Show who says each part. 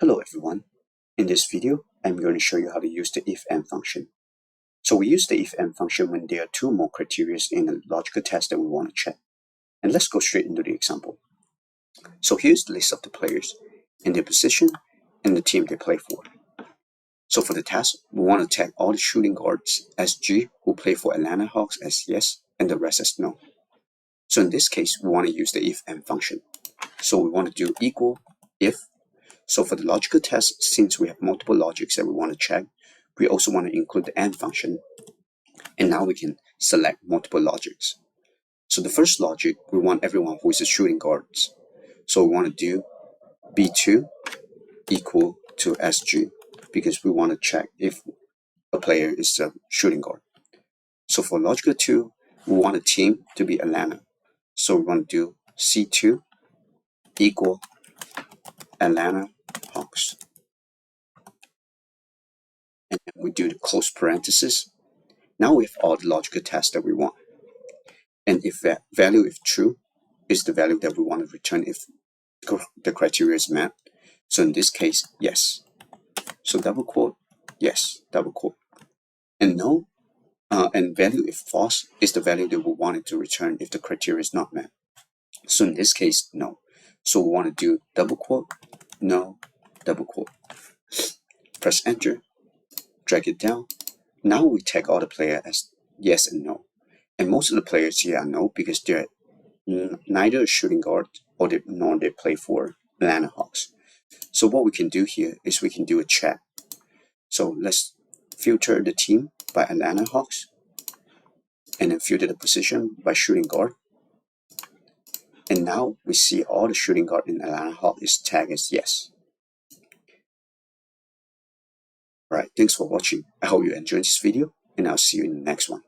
Speaker 1: Hello everyone. In this video, I'm going to show you how to use the if-and function. So we use the if-and function when there are two more criteria in a logical test that we want to check. And let's go straight into the example. So here's the list of the players and their position and the team they play for. So for the task, we want to tag all the shooting guards as G who play for Atlanta Hawks as yes and the rest as no. So in this case, we want to use the if-and function. So we want to do equal if. So for the logical test, since we have multiple logics that we want to check, we also want to include the AND function. And now we can select multiple logics. So the first logic, we want everyone who is a shooting guards. So we want to do B2 equal to SG because we want to check if a player is a shooting guard. So for logical 2, we want a team to be Atlanta. So we want to do C2 equal Atlanta Hawks. And then we do the close parenthesis. Now we have all the logical tests that we want. And if that value if true is the value that we want to return if the criteria is met. So in this case, yes. So double quote, yes, double quote. And no, and value if false is the value that we wanted to return if the criteria is not met. So in this case, no. So we want to do double quote, no, double quote. Press enter, drag it down. Now we tag all the players as yes and no. And most of the players here are no because they're neither a shooting guard nor they play for Atlanta Hawks. So what we can do here is we can do a check. So let's filter the team by Atlanta Hawks and then filter the position by shooting guard. And now we see all the shooting guard in Atlanta Hawks is tagged as yes. Alright, thanks for watching. I hope you enjoyed this video and I'll see you in the next one.